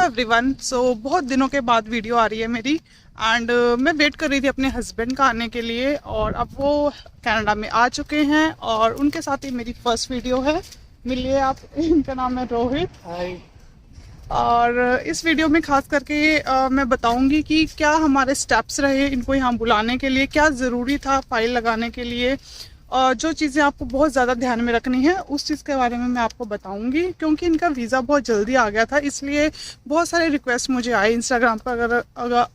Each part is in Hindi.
एवरीवन। बहुत दिनों के बाद वीडियो आ रही है मेरी एंड मैं वेट कर रही थी अपने हस्बैंड का आने के लिए और अब वो कनाडा में आ चुके हैं और उनके साथ ही मेरी फर्स्ट वीडियो है। मिलिए आप, इनका नाम है रोहित। हाय। और इस वीडियो में खास करके मैं बताऊंगी कि क्या हमारे स्टेप्स रहे इनको यहाँ बुलाने के लिए, क्या ज़रूरी था फाइल लगाने के लिए, जो चीज़ें आपको बहुत ज़्यादा ध्यान में रखनी है उस चीज़ के बारे में मैं आपको बताऊंगी। क्योंकि इनका वीज़ा बहुत जल्दी आ गया था, इसलिए बहुत सारे रिक्वेस्ट मुझे आए इंस्टाग्राम पर,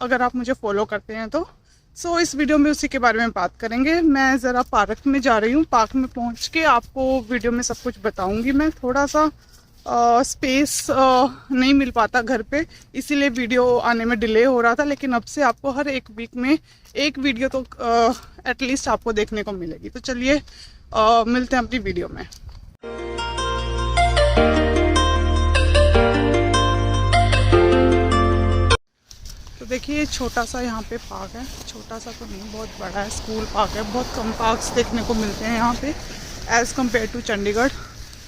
अगर आप मुझे फॉलो करते हैं तो। इस वीडियो में उसी के बारे में बात करेंगे। मैं ज़रा पार्क में जा रही हूँ, पार्क में पहुँच के आपको वीडियो में सब कुछ बताऊँगी। मैं थोड़ा सा स्पेस नहीं मिल पाता घर पे, इसीलिए वीडियो आने में डिले हो रहा था, लेकिन अब से आपको हर एक वीक में एक वीडियो तो एटलीस्ट आपको देखने को मिलेगी। तो चलिए मिलते हैं अपनी वीडियो में। तो देखिए छोटा सा यहाँ पे पार्क है, छोटा सा तो नहीं बहुत बड़ा है, स्कूल पार्क है। बहुत कम पार्क्स देखने को मिलते हैं यहाँ पे as compare to Chandigarh.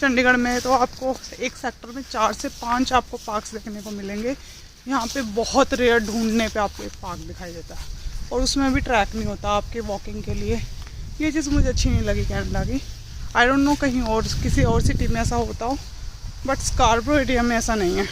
Chandigarh में तो आपको एक सेक्टर में 4 से 5 आपको पार्क्स देखने को मिलेंगे। यहाँ पे बहुत रेयर ढूंढने पे आपको एक पार्क दिखाई देता है और उसमें भी ट्रैक नहीं होता आपके वॉकिंग के लिए। ये चीज़ मुझे अच्छी नहीं लगी कनाडा की। आई डोंट नो कहीं और किसी और सिटी में ऐसा होता हो, बट स्कार्बरो एरिया में ऐसा नहीं है।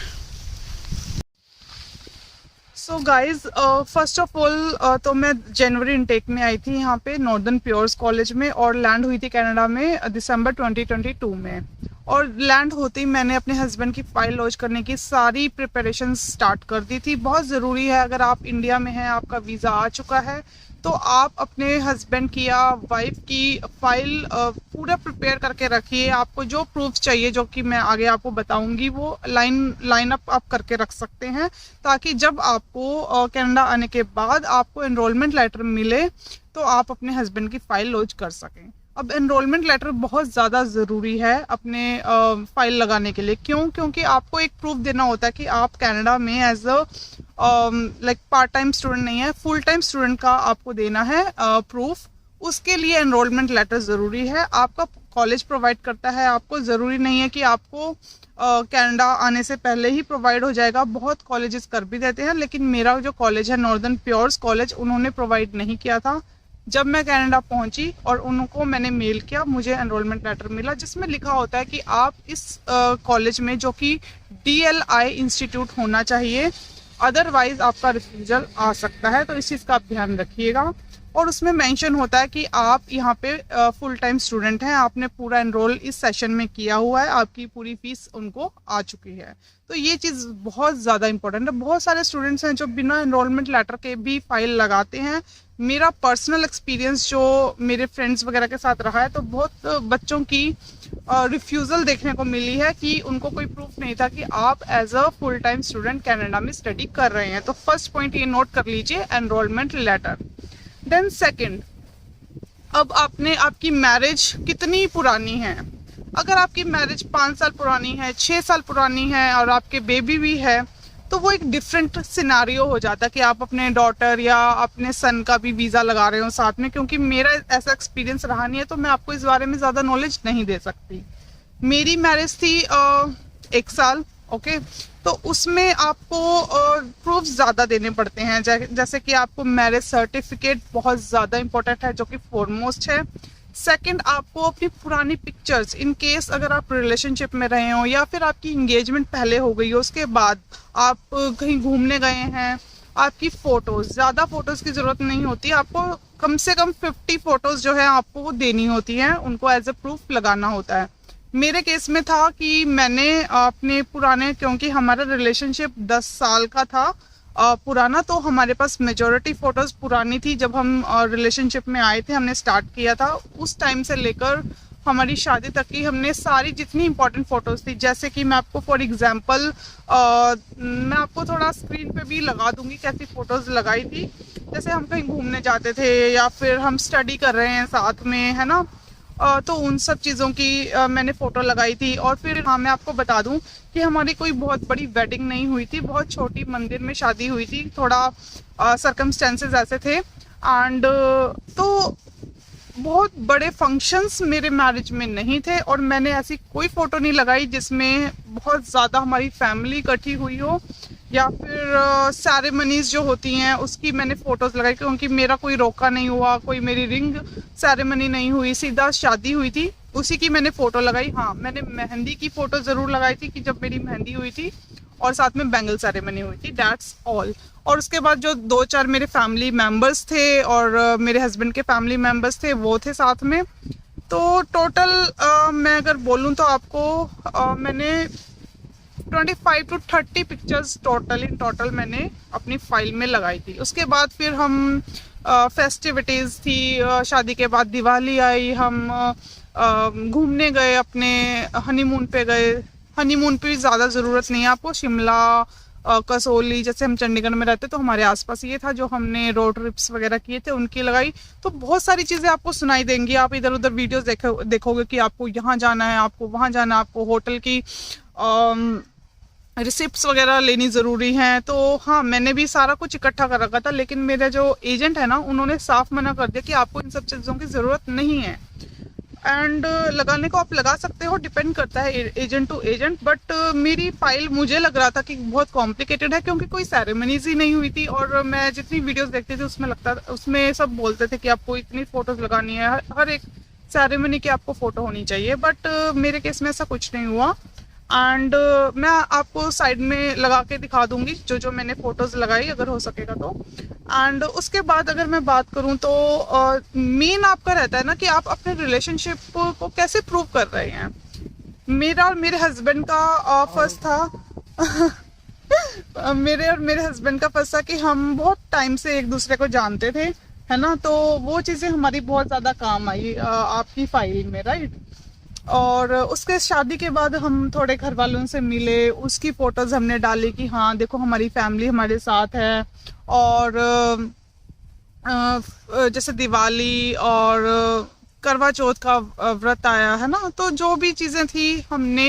So guys first of all तो मैं जनवरी इनटेक में आई थी यहाँ पे नॉर्दर्न प्योर्स कॉलेज में और लैंड हुई थी कनाडा में दिसंबर 2022 में। और लैंड होते ही मैंने अपने हस्बैंड की फ़ाइल लॉन्च करने की सारी प्रिपरेशन स्टार्ट कर दी थी। बहुत ज़रूरी है, अगर आप इंडिया में हैं, आपका वीज़ा आ चुका है, तो आप अपने हस्बैंड की या वाइफ की फ़ाइल पूरा प्रिपेयर करके रखिए। आपको जो प्रूफ चाहिए, जो कि मैं आगे आपको बताऊंगी, वो लाइन अप आप करके रख सकते हैं, ताकि जब आपको कनाडा आने के बाद आपको एनरोलमेंट लेटर मिले तो आप अपने हस्बैंड की फ़ाइल लॉन्च कर सकें। अब एनरोलमेंट लेटर बहुत ज़्यादा ज़रूरी है अपने फाइल लगाने के लिए। क्यों? क्योंकि आपको एक प्रूफ देना होता है कि आप कनाडा में as a like part time student नहीं है, फुल टाइम स्टूडेंट का आपको देना है प्रूफ। उसके लिए एनरोलमेंट लेटर ज़रूरी है। आपका कॉलेज प्रोवाइड करता है, आपको ज़रूरी नहीं है कि आपको कनाडा आने से पहले ही प्रोवाइड हो जाएगा। बहुत कॉलेजेस कर भी देते हैं, लेकिन मेरा जो कॉलेज है नॉर्दर्न प्योर्स कॉलेज, उन्होंने प्रोवाइड नहीं किया था। जब मैं कनाडा पहुंची और उनको मैंने मेल किया, मुझे एनरोलमेंट लेटर मिला जिसमें लिखा होता है कि आप इस कॉलेज में, जो कि DLI इंस्टीट्यूट होना चाहिए, अदरवाइज आपका रिफ्यूजल आ सकता है। तो इस चीज़ का आप ध्यान रखिएगा। और उसमें मेंशन होता है कि आप यहाँ पे फुल टाइम स्टूडेंट हैं, आपने पूरा एनरोल इस सेशन में किया हुआ है, आपकी पूरी फीस उनको आ चुकी है। तो ये चीज़ बहुत ज़्यादा इंपॉर्टेंट है। बहुत सारे स्टूडेंट्स हैं जो बिना एनरोलमेंट लेटर के भी फाइल लगाते हैं। मेरा पर्सनल एक्सपीरियंस जो मेरे फ्रेंड्स वगैरह के साथ रहा है, तो बहुत बच्चों की रिफ्यूज़ल देखने को मिली है कि उनको कोई प्रूफ नहीं था कि आप as a full time student Canada में स्टडी कर रहे हैं। तो फर्स्ट पॉइंट ये नोट कर लीजिए, एनरोलमेंट लेटर। देन सेकंड, अब आपकी मैरिज कितनी पुरानी है। अगर आपकी मैरिज 5 साल पुरानी है, 6 साल पुरानी है और आपके बेबी भी है, तो वो एक डिफरेंट सिनारियो हो जाता है कि आप अपने डॉटर या अपने सन का भी वीज़ा लगा रहे हो साथ में। क्योंकि मेरा ऐसा एक्सपीरियंस रहा नहीं है, तो मैं आपको इस बारे में ज़्यादा नॉलेज नहीं दे सकती। मेरी मैरिज थी 1 साल, ओके। तो उसमें आपको प्रूफ ज़्यादा देने पड़ते हैं, जैसे कि आपको मैरिज सर्टिफिकेट बहुत ज़्यादा इंपॉर्टेंट है, जो कि फॉरमोस्ट है। सेकंड, आपको अपनी पुरानी पिक्चर्स, इन केस अगर आप रिलेशनशिप में रहे हो या फिर आपकी इंगेजमेंट पहले हो गई हो, उसके बाद आप कहीं घूमने गए हैं, आपकी फ़ोटोज़, ज़्यादा फ़ोटोज़ की ज़रूरत नहीं होती, आपको कम से कम 50 फ़ोटोज़ जो है आपको वो देनी होती हैं, उनको एज ए प्रूफ लगाना होता है। मेरे केस में था कि मैंने अपने पुराने, क्योंकि हमारा रिलेशनशिप 10 साल का था पुराना, तो हमारे पास मेजॉरिटी फ़ोटोज़ पुरानी थी। जब हम रिलेशनशिप में आए थे, हमने स्टार्ट किया था, उस टाइम से लेकर हमारी शादी तक की हमने सारी जितनी इंपॉर्टेंट फ़ोटोज़ थी, जैसे कि मैं आपको फॉर एग्जांपल मैं आपको थोड़ा स्क्रीन पे भी लगा दूंगी कैसी फ़ोटोज़ लगाई थी। जैसे हम कहीं घूमने जाते थे या फिर हम स्टडी कर रहे हैं साथ में, है ना, तो उन सब चीज़ों की मैंने फ़ोटो लगाई थी। और फिर हाँ, मैं आपको बता दूं कि हमारी कोई बहुत बड़ी वेडिंग नहीं हुई थी, बहुत छोटी मंदिर में शादी हुई थी, थोड़ा सर्कमस्टेंसेस ऐसे थे। एंड तो बहुत बड़े फंक्शंस मेरे मैरिज में नहीं थे और मैंने ऐसी कोई फ़ोटो नहीं लगाई जिसमें बहुत ज़्यादा हमारी फैमिली इकट्ठी हुई हो या फिर सेरेमनीज जो होती हैं उसकी मैंने फ़ोटोज़ लगाई, क्योंकि मेरा कोई रोका नहीं हुआ, कोई मेरी रिंग सेरेमनी नहीं हुई, सीधा शादी हुई थी, उसी की मैंने फ़ोटो लगाई। हाँ, मैंने मेहंदी की फ़ोटो ज़रूर लगाई थी कि जब मेरी मेहंदी हुई थी, और साथ में बैंगल सेरेमनी हुई थी, दैट्स ऑल। और उसके बाद जो 2-4 मेरे फैमिली मेम्बर्स थे और मेरे हस्बैंड के फैमिली मेम्बर्स थे वो थे साथ में। तो टोटल मैं अगर बोलूँ तो आपको मैंने 25 to 30 पिक्चर्स टोटल मैंने अपनी फाइल में लगाई थी। उसके बाद फिर हम फेस्टिविटीज़ थी, शादी के बाद दिवाली आई, हम घूमने गए, अपने हनीमून पे गए। हनीमून पे भी ज़्यादा ज़रूरत नहीं है आपको, शिमला कसौली, जैसे हम चंडीगढ़ में रहते तो हमारे आसपास ये था, जो हमने रोड ट्रिप्स वगैरह किए थे उनकी लगाई। तो बहुत सारी चीज़ें आपको सुनाई देंगी, आप इधर उधर वीडियोस देखोगे कि आपको यहाँ जाना है, आपको वहाँ जाना है, आपको होटल की रिसिप्ट्स वगैरह लेनी ज़रूरी हैं। तो हाँ, मैंने भी सारा कुछ इकट्ठा कर रखा था, लेकिन मेरे जो एजेंट है ना, उन्होंने साफ मना कर दिया कि आपको इन सब चीज़ों की ज़रूरत नहीं है। एंड लगाने को आप लगा सकते हो, डिपेंड करता है एजेंट टू एजेंट, बट मेरी फाइल मुझे लग रहा था कि बहुत कॉम्प्लिकेटेड है, क्योंकि कोई सेरेमनीज ही नहीं हुई थी। और मैं जितनी वीडियोस देखती थी उसमें लगता था, उसमें सब बोलते थे कि आपको इतनी फ़ोटोज़ लगानी है, हर एक सेरेमनी की आपको फ़ोटो होनी चाहिए, बट मेरे केस में ऐसा कुछ नहीं हुआ। एंड मैं आपको साइड में लगा के दिखा दूंगी जो जो मैंने फ़ोटोज़ लगाई, अगर हो सकेगा तो। एंड उसके बाद अगर मैं बात करूं तो मेन आपका रहता है ना कि आप अपने रिलेशनशिप को कैसे प्रूव कर रहे हैं। मेरा और मेरे हस्बैंड का फर्स्ट था मेरे और मेरे हस्बैंड का फर्स्ट था कि हम बहुत टाइम से एक दूसरे को जानते थे, है ना। तो वो चीज़ें हमारी बहुत ज़्यादा काम आई आपकी फाइल में, राइट। और उसके शादी के बाद हम थोड़े घर वालों से मिले, उसकी फ़ोटोज़ हमने डाली कि हाँ देखो हमारी फैमिली हमारे साथ है। और जैसे दिवाली और करवा चौथ का व्रत आया, है ना, तो जो भी चीज़ें थी हमने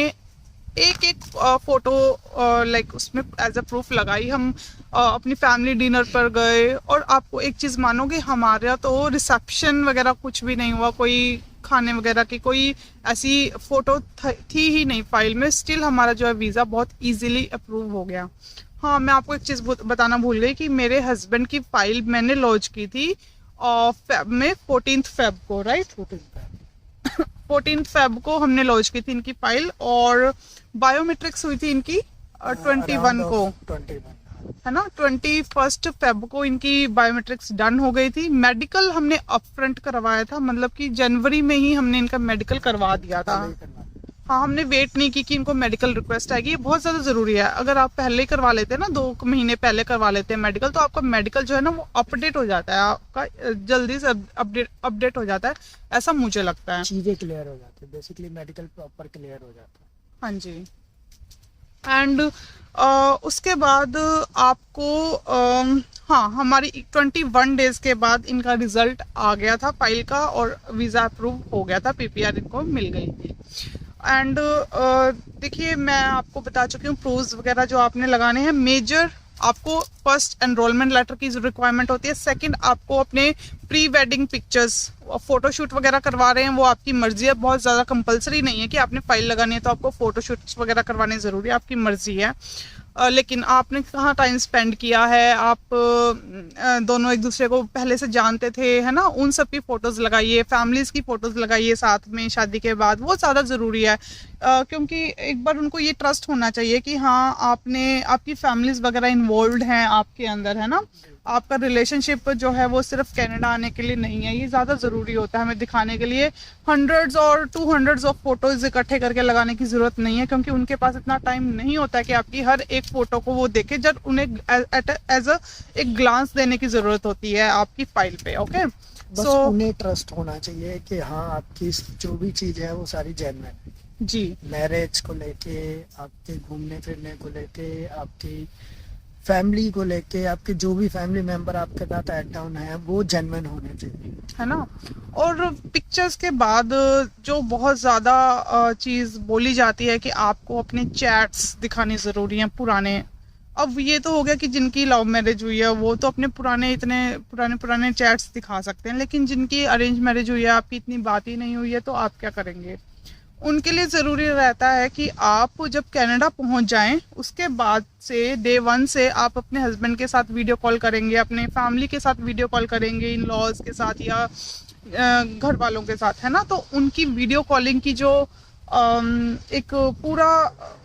एक एक फ़ोटो लाइक उसमें एज अ प्रूफ लगाई। हम अपनी फैमिली डिनर पर गए, और आपको एक चीज़ मानोगे, हमारा तो रिसेप्शन वगैरह कुछ भी नहीं हुआ, कोई खाने वगैरह की कोई ऐसी फ़ोटो थी ही नहीं फाइल में। स्टिल हमारा जो है वीज़ा बहुत इजीली अप्रूव हो गया। हाँ, मैं आपको एक चीज़ बताना भूल गई कि मेरे हस्बैंड की फ़ाइल मैंने लॉन्च की थी फेब में, 14 फेब को, राइट। 14 फेब को हमने लॉन्च की थी इनकी फाइल, और बायोमेट्रिक्स हुई थी इनकी 21 को, 21 है ना। 21 फेब को इनकी बायोमेट्रिक्स डन हो गई थी। मेडिकल हमने अपफ्रंट करवाया था, मतलब कि जनवरी में ही हमने इनका मेडिकल करवा दिया था। हाँ, हमने वेट नहीं की कि इनको मेडिकल रिक्वेस्ट आएगी, ये बहुत ज़्यादा ज़रूरी है। अगर आप पहले ही करवा लेते हैं ना, 2 महीने पहले करवा लेते हैं मेडिकल, तो आपका मेडिकल जो है ना वो अपडेट हो जाता है, आपका जल्दी से अपडेट हो जाता है, ऐसा मुझे लगता है। चीज़ें क्लियर हो जाती है, बेसिकली मेडिकल प्रॉपर क्लियर हो जाता है। हाँ जी। एंड उसके बाद आपको हाँ, हमारी 21 डेज़ के बाद इनका रिज़ल्ट आ गया था फाइल का, और वीज़ा अप्रूव हो गया था, PPR इनको मिल गई थी। एंड देखिए, मैं आपको बता चुकी हूँ प्रूफ्स वगैरह जो आपने लगाने हैं। मेजर आपको फर्स्ट एनरोलमेंट लेटर की रिक्वायरमेंट होती है। सेकंड, आपको अपने प्री वेडिंग पिक्चर्स, फोटोशूट वगैरह करवा रहे हैं वो आपकी मर्जी है, बहुत ज़्यादा कंपलसरी नहीं है कि आपने फाइल लगानी है तो आपको फोटोशूट्स वगैरह करवाने ज़रूरी है, आपकी मर्जी है। लेकिन आपने कहाँ टाइम स्पेंड किया है, आप दोनों एक दूसरे को पहले से जानते थे, है ना, उन सब की फ़ोटोज़ लगाइए, फैमिलीज़ की फ़ोटोज़ लगाइए साथ में शादी के बाद, वो ज़्यादा ज़रूरी है। क्योंकि एक बार उनको ये ट्रस्ट होना चाहिए कि हाँ, आपकी फैमिलीज़ वगैरह इन्वॉल्व हैं आपके अंदर, है ना। आपका रिलेशनशिप जो है वो सिर्फ कनाडा आने के लिए नहीं है, ये ज़्यादा ज़रूरी होता है हमें दिखाने के लिए। 100s और 200s ऑफ फोटोज़ इकट्ठे करके लगाने की ज़रूरत नहीं है, क्योंकि उनके पास इतना टाइम नहीं होता है कि आपकी हर एक फ़ोटो को वो देखे, जब उन्हें एज एक ग्लांस देने की ज़रूरत होती है आपकी फाइल पे। ओके, बस उन्हें ट्रस्ट होना चाहिए कि हाँ, आपकी जो भी चीज़ है वो सारी जेन्युइन है जी। मैरिज को लेके, आपके घूमने फिरने को लेके, आपकी फैमिली को लेके, आपके जो भी फैमिली मेंबर आपके साथ ऐड डाउन है वो जेन्युइन होने चाहिए, है ना। और पिक्चर्स के बाद जो बहुत ज़्यादा चीज़ बोली जाती है कि आपको अपने चैट्स दिखाने ज़रूरी हैं पुराने अब ये तो हो गया कि जिनकी लव मैरिज हुई है वो तो अपने पुराने इतने पुराने चैट्स दिखा सकते हैं, लेकिन जिनकी अरेंज मैरिज हुई है, आपकी इतनी बात ही नहीं हुई है, तो आप क्या करेंगे? उनके लिए ज़रूरी रहता है कि आप जब कनाडा पहुंच जाएं उसके बाद से डे वन से आप अपने हस्बैंड के साथ वीडियो कॉल करेंगे, अपने फैमिली के साथ वीडियो कॉल करेंगे, इन लॉज के साथ या घर वालों के साथ, है ना। तो उनकी वीडियो कॉलिंग की जो एक पूरा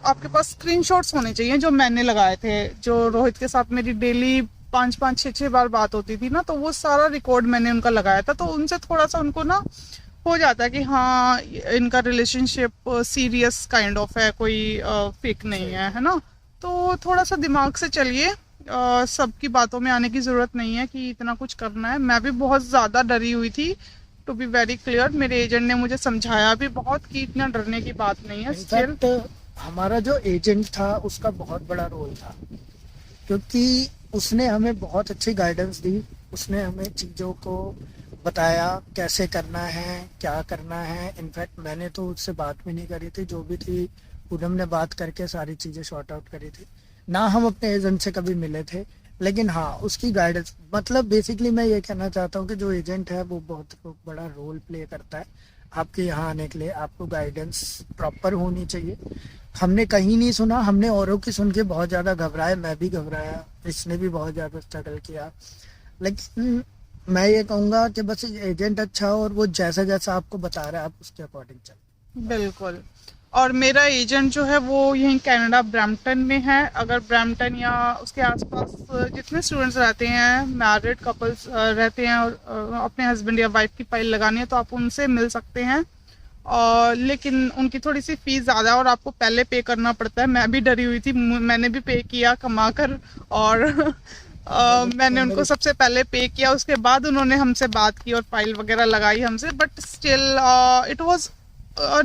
आपके पास स्क्रीनशॉट्स होने चाहिए, जो मैंने लगाए थे, जो रोहित के साथ मेरी डेली 5-5 6-6 बार बात होती थी ना, तो वो सारा रिकॉर्ड मैंने उनका लगाया था। तो उनसे थोड़ा सा उनको ना हो जाता है कि हाँ इनका रिलेशनशिप सीरियस काइंड ऑफ है, कोई फेक नहीं है ना। तो थोड़ा सा दिमाग से चलिए, सबकी बातों में आने की ज़रूरत नहीं है कि इतना कुछ करना है। मैं भी बहुत ज़्यादा डरी हुई थी, टू बी वेरी क्लियर। मेरे एजेंट ने मुझे समझाया भी बहुत कि इतना डरने की बात नहीं है। स्टिल इनफैक्ट हमारा जो एजेंट था उसका बहुत बड़ा रोल था, क्योंकि उसने हमें बहुत अच्छी गाइडेंस दी। उसने हमें चीज़ों को बताया कैसे करना है, क्या करना है। इनफैक्ट मैंने तो उससे बात भी नहीं करी थी, जो भी थी पूनम ने बात करके सारी चीज़ें शॉर्ट आउट करी थी। ना हम अपने एजेंट से कभी मिले थे, लेकिन हाँ उसकी गाइडेंस, मतलब बेसिकली मैं ये कहना चाहता हूँ कि जो एजेंट है वो बहुत बड़ा रोल प्ले करता है आपके यहाँ आने के लिए। आपको गाइडेंस प्रॉपर होनी चाहिए। हमने कहीं नहीं सुना, हमने औरों की सुन के बहुत ज़्यादा घबराए, मैं भी घबराया, इसने भी बहुत ज़्यादा स्ट्रगल किया। लेकिन मैं ये कहूँगा कि बस एजेंट अच्छा हो और वो जैसा जैसा आपको बता रहा है आप उसके अकॉर्डिंग चलो। बिल्कुल। और मेरा एजेंट जो है वो यहीं कनाडा ब्रैम्पटन में है। अगर ब्रैम्पटन या उसके आसपास जितने स्टूडेंट्स रहते हैं, मैरिड कपल्स रहते हैं और अपने हस्बैंड या वाइफ की फाइल लगानी है, तो आप उनसे मिल सकते हैं। और लेकिन उनकी थोड़ी सी फीस ज़्यादा है और आपको पहले पे करना पड़ता है। मैं भी डरी हुई थी, मैंने भी पे किया कमा कर, और मैंने उनको सबसे पहले पे किया, उसके बाद उन्होंने हमसे बात की और फाइल वगैरह लगाई हमसे। But still it was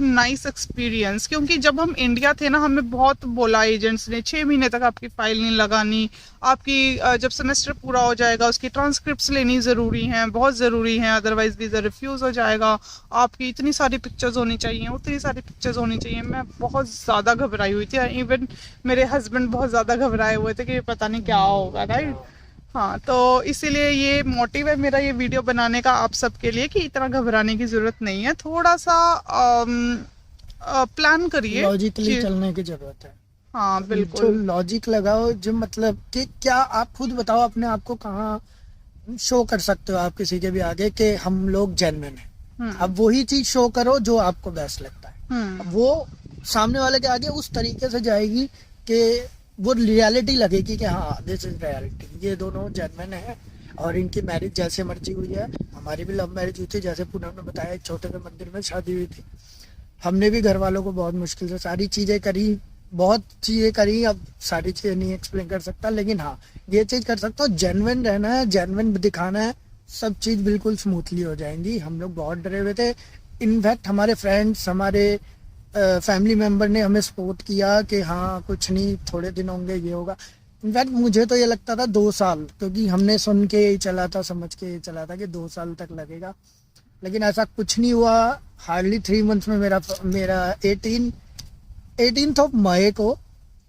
nice experience, क्योंकि जब हम इंडिया थे ना, हमें बहुत बोला एजेंट्स ने 6 महीने तक आपकी फाइल नहीं लगानी, आपकी जब सेमेस्टर पूरा हो जाएगा उसकी ट्रांसक्रिप्ट्स लेनी ज़रूरी हैं, बहुत ज़रूरी हैं, अदरवाइज वीज़ा रिफ्यूज़ हो जाएगा। आपकी इतनी सारी पिक्चर्स होनी चाहिए, उतनी सारी पिक्चर्स होनी चाहिए। मैं बहुत ज़्यादा घबराई हुई थी, इवन मेरे हस्बैंड बहुत ज़्यादा घबराए हुए थे कि पता नहीं क्या होगा, राइट। हाँ, तो इसीलिए ये मोटिव है मेरा ये वीडियो बनाने का आप सबके लिए कि इतना घबराने की ज़रूरत नहीं है। थोड़ा सा प्लान करिए, लॉजिकली चलने की जरूरत है। हाँ जो बिल्कुल। लॉजिक लगाओ, जो मतलब कि क्या आप खुद बताओ अपने आप को कहाँ शो कर सकते हो आप किसी के भी आगे कि हम लोग जेन्युइन हैं। अब वही चीज शो करो जो आपको बेस्ट लगता है। अब वो सामने वाले के आगे उस तरीके से जाएगी कि वो रियलिटी लगेगी कि हाँ दिस इज रियलिटी, ये दोनों जेन्युइन है। और इनकी मैरिज जैसे मर्जी हुई है, हमारी भी लव मैरिज हुई थी, जैसे पूनम ने बताया, एक छोटे से मंदिर में शादी हुई थी। हमने भी घर वालों को बहुत मुश्किल से सारी चीज़ें करी, बहुत चीज़ें करी। अब सारी चीज़ें नहीं एक्सप्लेन कर सकता, लेकिन हाँ ये चीज़ कर सकता हूँ, जेन्युइन रहना है, जेन्युइन दिखाना है, सब चीज़ बिल्कुल स्मूथली हो जाएंगी। हम लोग बहुत डरे हुए थे। इनफैक्ट हमारे फ्रेंड्स, हमारे फैमिली मेम्बर ने हमें सपोर्ट किया कि हाँ कुछ नहीं, थोड़े दिन होंगे, ये होगा। इनफैक्ट मुझे तो ये लगता था 2 साल, क्योंकि हमने सुन के ही चला था, समझ के ही चला था कि 2 साल तक लगेगा, लेकिन ऐसा कुछ नहीं हुआ। हार्डली 3 मंथ्स में मेरा 18th ऑफ मई को,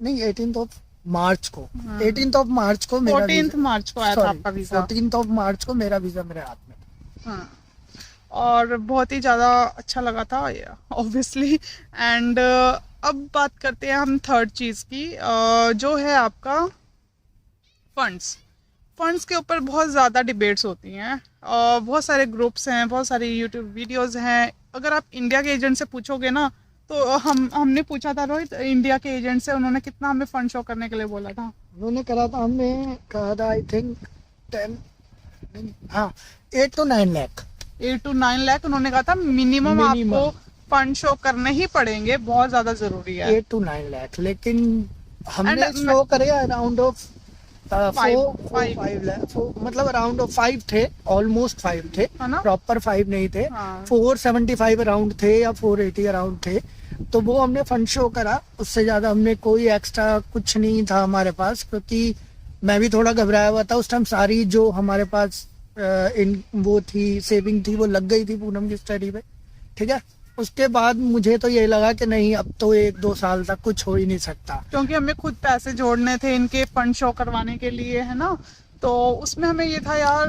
नहीं 18th ऑफ मार्च को, 18th ऑफ मार्च को मेरा 14th मार्च को आया था आपका वीजा। 14th ऑफ मार्च को मेरा वीजा मेरे हाथ में था। हाँ, और बहुत ही ज़्यादा अच्छा लगा था ऑब्वियसली। एंड अब बात करते हैं हम थर्ड चीज़ की, जो है आपका फंड्स के ऊपर बहुत ज़्यादा डिबेट्स होती हैं और बहुत सारे ग्रुप्स हैं, बहुत सारी यूट्यूब वीडियोस हैं। अगर आप इंडिया के एजेंट से पूछोगे ना, तो हमने पूछा था रोहित इंडिया के एजेंट से, उन्होंने कितना हमें फंड शो करने के लिए बोला था? उन्होंने करा था, हमने कहा था आई थिंक 10, हाँ 8 to 9 लाख। 8 to 9 लाख उन्होंने कहा था मिनिमम आपको फंड शो करने ही पड़ेंगे, बहुत ज़्यादा ज़रूरी है। 8 to 9 लाख, लेकिन हमने शो करे अराउंड ऑफ 5 लाख, मतलब अराउंड 5 थे, ऑलमोस्ट 5 थे, प्रॉपर 5 नहीं थे। 475 अराउंड थे या 480 अराउंड थे, तो वो हमने फंड शो करा। उससे ज्यादा हमने कोई एक्स्ट्रा कुछ नहीं था हमारे पास, क्योंकि मैं भी थोड़ा घबराया हुआ था उस टाइम। सारी जो हमारे पास वो थी सेविंग थी, वो लग गई थी पूनम की स्टडी पे, ठीक है। उसके बाद मुझे तो ये लगा कि नहीं, अब तो 1-2 साल तक कुछ हो ही नहीं सकता। क्योंकि हमें खुद पैसे जोड़ने थे इनके फंड शो करवाने के लिए, है ना। तो उसमें हमें ये था यार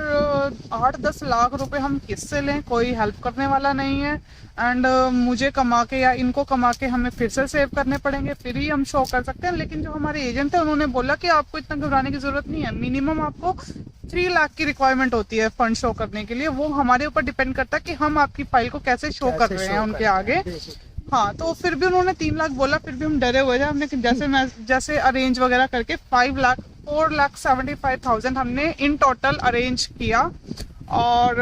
8-10 लाख रुपए हम किससे लें, कोई हेल्प करने वाला नहीं है। एंड मुझे कमा के या इनको कमा के हमें फिर से सेव करने पड़ेंगे, फिर ही हम शो कर सकते हैं। लेकिन जो हमारे एजेंट थे उन्होंने बोला कि आपको इतना घबराने की जरूरत नहीं है, मिनिमम आपको 3 लाख की रिक्वायरमेंट होती है फंड शो करने के लिए। वो हमारे ऊपर डिपेंड करता है कि हम आपकी फाइल को कैसे शो कर रहे हैं उनके आगे। हाँ, तो फिर भी उन्होंने 3 लाख बोला, फिर भी हम डरे हुए थे। हमने जैसे अरेंज वगैरह करके 4,75,000 हमने इन टोटल अरेंज किया। और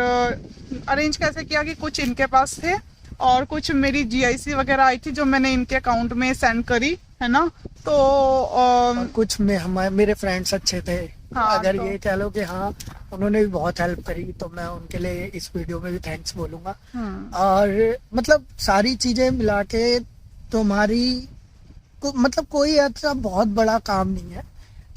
अरेंज कैसे किया कि कुछ इनके पास थे और कुछ मेरी GIC वगैरह आई थी जो मैंने इनके अकाउंट में सेंड करी, है ना। तो और कुछ में मेरे फ्रेंड्स अच्छे थे। हाँ, अगर तो ये कह लो कि हाँ, उन्होंने भी बहुत हेल्प करी, तो मैं उनके लिए इस वीडियो में भी थैंक्स बोलूंगा। और मतलब सारी चीजें मिला के तुम्हारी मतलब कोई ऐसा बहुत बड़ा काम नहीं है,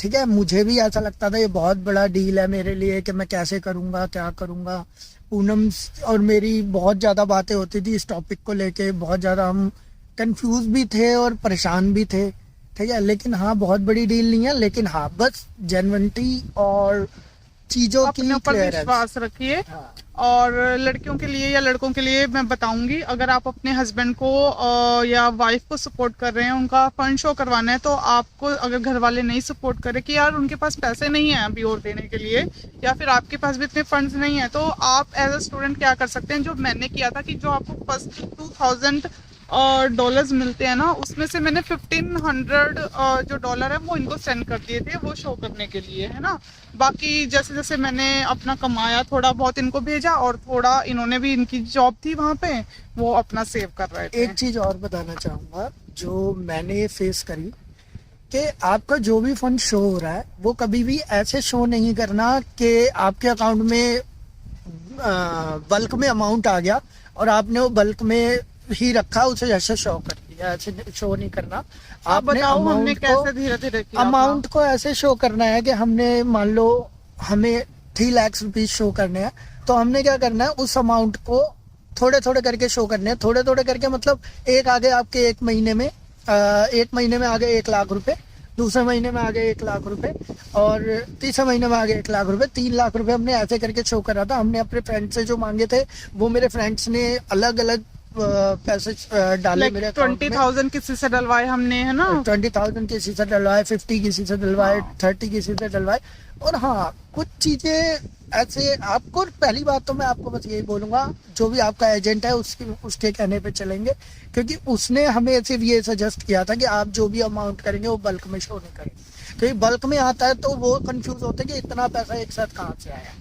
ठीक है। मुझे भी ऐसा लगता था ये बहुत बड़ा डील है मेरे लिए कि मैं कैसे करूंगा, क्या करूंगा। पूनम और मेरी बहुत ज़्यादा बातें होती थी इस टॉपिक को लेके, बहुत ज़्यादा हम कंफ्यूज भी थे और परेशान भी थे, ठीक है। लेकिन हाँ, बहुत बड़ी डील नहीं है, लेकिन हाँ, बस जेन्युइनिटी और चीज़ों की अपने ऊपर क्लियरेंस। विश्वास रखिए। हाँ। और लड़कियों के लिए या लड़कों के लिए मैं बताऊंगी, अगर आप अपने हस्बैंड को या वाइफ को सपोर्ट कर रहे हैं, उनका फंड शो करवाना है, तो आपको अगर घर वाले नहीं सपोर्ट करें कि यार उनके पास पैसे नहीं है अभी और देने के लिए, या फिर आपके पास भी इतने फंड्स नहीं है, तो आप एज अ स्टूडेंट क्या कर सकते हैं, जो मैंने किया था कि जो आपको फर्स्ट 2000 डॉलर्स मिलते हैं ना, उसमें से मैंने 1500 जो डॉलर है वो इनको सेंड कर दिए थे वो शो करने के लिए, है ना। बाकी जैसे जैसे मैंने अपना कमाया थोड़ा बहुत इनको भेजा, और थोड़ा इन्होंने भी, इनकी जॉब थी वहाँ पे, वो अपना सेव कर रहे थे। एक चीज और बताना चाहूंगा जो मैंने फेस करी, कि आपका जो भी फंड शो हो रहा है वो कभी भी ऐसे शो नहीं करना कि आपके अकाउंट में बल्क में अमाउंट आ गया और आपने वो बल्क में ही रखा, उसे ऐसे शो कर दिया। ऐसे शो नहीं करना। आप बताओ हमने कैसे धीरे धीरे किया। अमाउंट को ऐसे शो करना है कि हमने मान लो हमें 3 लाख रुपीज शो करने हैं, तो हमने क्या करना है, उस अमाउंट को थोड़े थोड़े करके शो करने हैं। थोड़े थोड़े करके मतलब एक आगे आपके एक महीने में आ गए 1 लाख रुपए, दूसरे महीने में आ गए 1 लाख रुपए, और तीसरे महीने में आ गए 1 लाख रुपए। 3 लाख रुपए हमने ऐसे करके शो करा था। हमने अपने फ्रेंड से जो मांगे थे, वो मेरे फ्रेंड्स ने अलग अलग पैसे डाले मेरे अकाउंट में। 20,000 किसी से डलवाए हमने, है ना। 20,000 किसी से डलवाए, 50 किसी से डलवाए, 30 किसी से डलवाए। और हाँ, कुछ चीजें ऐसे आपको, पहली बात तो मैं आपको बस यही बोलूंगा, जो भी आपका एजेंट है उसके कहने पे चलेंगे, क्योंकि उसने हमें सिर्फ ये सजेस्ट किया था कि आप जो भी अमाउंट करेंगे वो बल्क में शो नहीं करेंगे, क्योंकि बल्क में आता है तो वो कंफ्यूज होते हैं कि इतना पैसा एक साथ कहाँ से आया।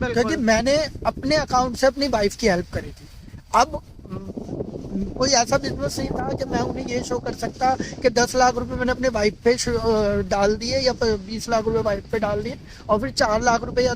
क्योंकि मैंने अपने अकाउंट से अपनी वाइफ की हेल्प करी थी। अब कोई ऐसा बिजनेस नहीं था कि मैं उन्हें ये शो कर सकता कि 10 लाख रुपए मैंने अपने वाइफ पे डाल दिए या 20 लाख रुपए वाइफ पे डाल दिए, और फिर 4 लाख रुपए या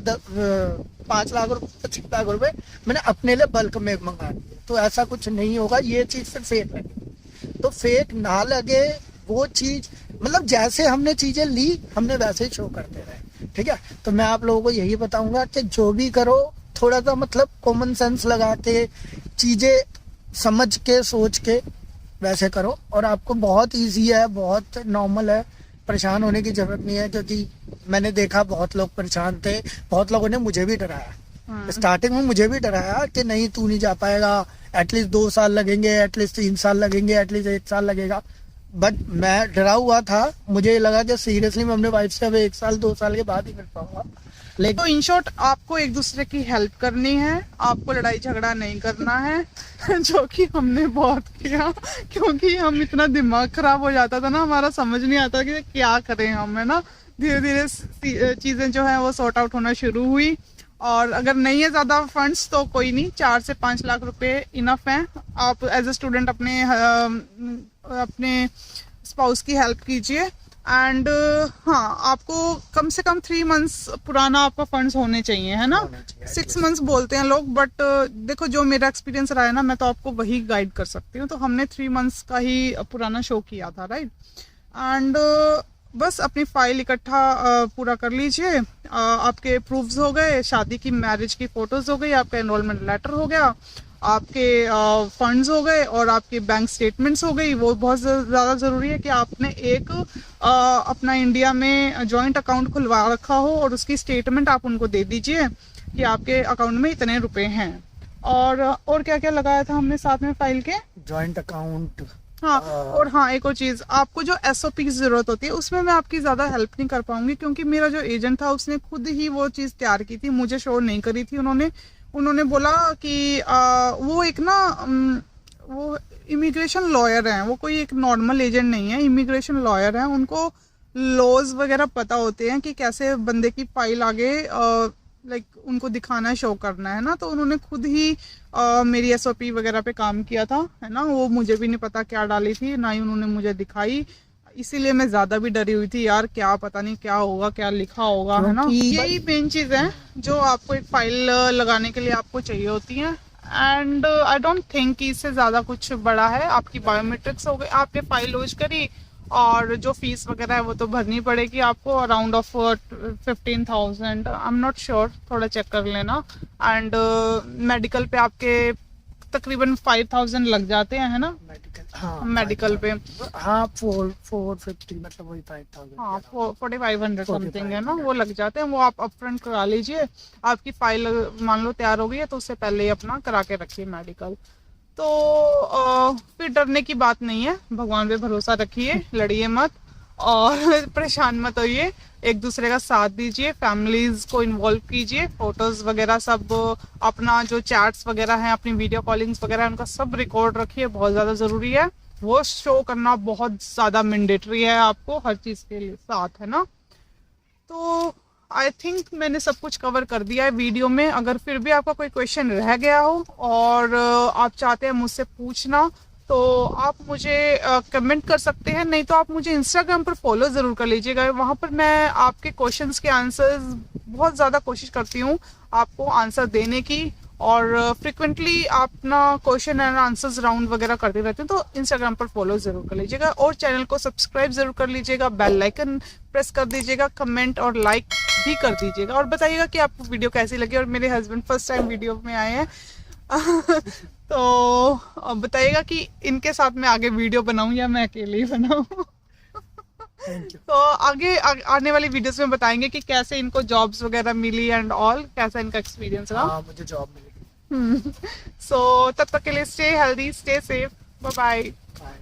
5 लाख रुपए, 6 लाख रुपए मैंने अपने लिए बल्क में मंगा दिए। तो ऐसा कुछ नहीं होगा, ये चीज फिर फेक लगे। तो फेक ना लगे वो चीज, मतलब जैसे हमने चीजें ली हमने वैसे ही शो करते रहे, ठीक है। तो मैं आप लोगों को यही बताऊंगा कि जो भी करो, थोड़ा सा मतलब कॉमन सेंस लगा के, चीजें समझ के, सोच के वैसे करो, और आपको बहुत इजी है, बहुत नॉर्मल है, परेशान होने की जरूरत नहीं है। क्योंकि मैंने देखा बहुत लोग परेशान थे, बहुत लोगों ने मुझे भी डराया। स्टार्टिंग में मुझे भी डराया कि नहीं तू नहीं जा पाएगा, एटलीस्ट 2 साल लगेंगे, एटलीस्ट 3 साल लगेंगे, एटलीस्ट 1 साल लगेगा। बट मैं डरा हुआ था, मुझे लगा कि सीरियसली मैं अपने वाइफ से अब 1 साल 2 साल के बाद ही मिल पाऊंगा। तो इन शॉर्ट आपको एक दूसरे की हेल्प करनी है, आपको लड़ाई झगड़ा नहीं करना है जो कि हमने बहुत किया, क्योंकि हम इतना दिमाग खराब हो जाता था ना, हमारा समझ नहीं आता कि क्या करें हम, है ना। धीरे धीरे चीजें जो है वो सॉर्ट आउट होना शुरू हुई। और अगर नहीं है ज्यादा फंड्स तो कोई नहीं, 4 से 5 लाख रुपए इनफ हैं। आप एज ए स्टूडेंट अपने स्पाउस की हेल्प कीजिए। एंड हाँ, आपको कम से कम 3 मंथ्स पुराना आपका फंड्स होने चाहिए, है ना। 6 मंथ्स बोलते हैं लोग, बट देखो जो मेरा एक्सपीरियंस रहा है ना, मैं तो आपको वही गाइड कर सकती हूँ। तो हमने 3 मंथ्स का ही पुराना शो किया था, राइट। एंड बस अपनी फाइल इकट्ठा पूरा कर लीजिए। आपके प्रूफ्स हो गए, शादी की, मैरिज की फोटोज हो गई, आपका एनरोलमेंट लेटर हो गया, आपके फंड्स हो गए और आपके बैंक स्टेटमेंट्स हो गई। वो बहुत ज़्यादा ज़रूरी है कि आपने एक अपना इंडिया में जॉइंट अकाउंट खुलवा रखा हो और उसकी स्टेटमेंट आप उनको दे दीजिए कि आपके अकाउंट में इतने रुपए हैं। और क्या क्या लगाया था हमने साथ में फाइल के? Joint account. हाँ, और हाँ एक और चीज़, आपको जो एसओपी की ज़रूरत होती है उसमें मैं आपकी ज़्यादा हेल्प नहीं कर पाऊंगी, क्योंकि मेरा जो एजेंट था उसने खुद ही वो चीज़ तैयार की थी, मुझे शो नहीं करी थी। उन्होंने बोला कि वो एक ना वो इमिग्रेशन लॉयर हैं, वो कोई एक नॉर्मल एजेंट नहीं है, इमिग्रेशन लॉयर हैं। उनको लॉज वगैरह पता होते हैं कि कैसे बंदे की फाइल आगे लाइक उनको दिखाना है, शो करना है ना। तो उन्होंने खुद ही मेरी एसओपी वगैरह पे काम किया था, है ना। वो मुझे भी नहीं पता क्या डाली थी, ना ही उन्होंने मुझे दिखाई, इसीलिए मैं ज़्यादा भी डरी हुई थी यार, क्या पता नहीं क्या होगा, क्या लिखा होगा, है ना। यही मेन चीज़ है जो आपको एक फाइल लगाने के लिए आपको चाहिए होती है। एंड आई डोंट थिंक कि इससे ज़्यादा कुछ बड़ा है। आपकी बायोमेट्रिक्स हो गई, आपने फाइल लॉन्च करी, और जो फीस वगैरह है वो तो भरनी पड़ेगी आपको, around of 15,000, I am not sure, थोड़ा चेक कर लेना। एंड मेडिकल पे आपके तकरीबन 5,000 लग जाते हैं, है ना। मेडिकल, हाँ मेडिकल पे हाँ 450, मतलब वही 5,000, हाँ 4,500 समथिंग है ना, 4,500 वो लग जाते हैं। वो आप अपफ्रंट करा लीजिए। आपकी फाइल मान लो तैयार हो गई है तो उससे पहले ही अपना करा के रखिए मेडिकल। तो फिर डरने की बात नहीं है, भगवान पे भरोसा रखिए, लड़िए मत और परेशान मत होइए, एक दूसरे का साथ दीजिए, फैमिलीज को इन्वॉल्व कीजिए, फोटोज वगैरह सब, अपना जो चैट्स वगैरह हैं, अपनी वीडियो कॉलिंग्स वगैरह उनका सब रिकॉर्ड रखिए, बहुत ज़्यादा ज़रूरी है। वो शो करना बहुत ज़्यादा मैंडेटरी है आपको हर चीज़ के लिए साथ, है ना। तो आई थिंक मैंने सब कुछ कवर कर दिया है वीडियो में। अगर फिर भी आपका कोई क्वेश्चन रह गया हो और आप चाहते हैं मुझसे पूछना, तो आप मुझे कमेंट कर सकते हैं, नहीं तो आप मुझे इंस्टाग्राम पर फॉलो ज़रूर कर लीजिएगा। वहाँ पर मैं आपके क्वेश्चंस के आंसर्स बहुत ज़्यादा कोशिश करती हूँ आपको आंसर देने की, और फ्रिक्वेंटली अपना क्वेश्चन एंड आंसर्स राउंड वगैरह करते रहते हैं। तो इंस्टाग्राम पर फॉलो ज़रूर कर लीजिएगा और चैनल को सब्सक्राइब ज़रूर कर लीजिएगा, बेल आइकन प्रेस कर दीजिएगा, कमेंट और लाइक भी कर दीजिएगा, और बताइएगा कि आपको वीडियो कैसी लगी। और मेरे हस्बैंड फर्स्ट टाइम वीडियो में आए हैं तो बताइएगा कि इनके साथ मैं आगे वीडियो बनाऊं या मैं अकेले ही बनाऊं। तो आने वाली वीडियोस में बताएंगे कि कैसे इनको जॉब्स वगैरह मिली एंड ऑल, कैसा इनका एक्सपीरियंस रहा। हाँ, मुझे जॉब मिली। सो तब तक के लिए stay healthy, stay safe, bye bye.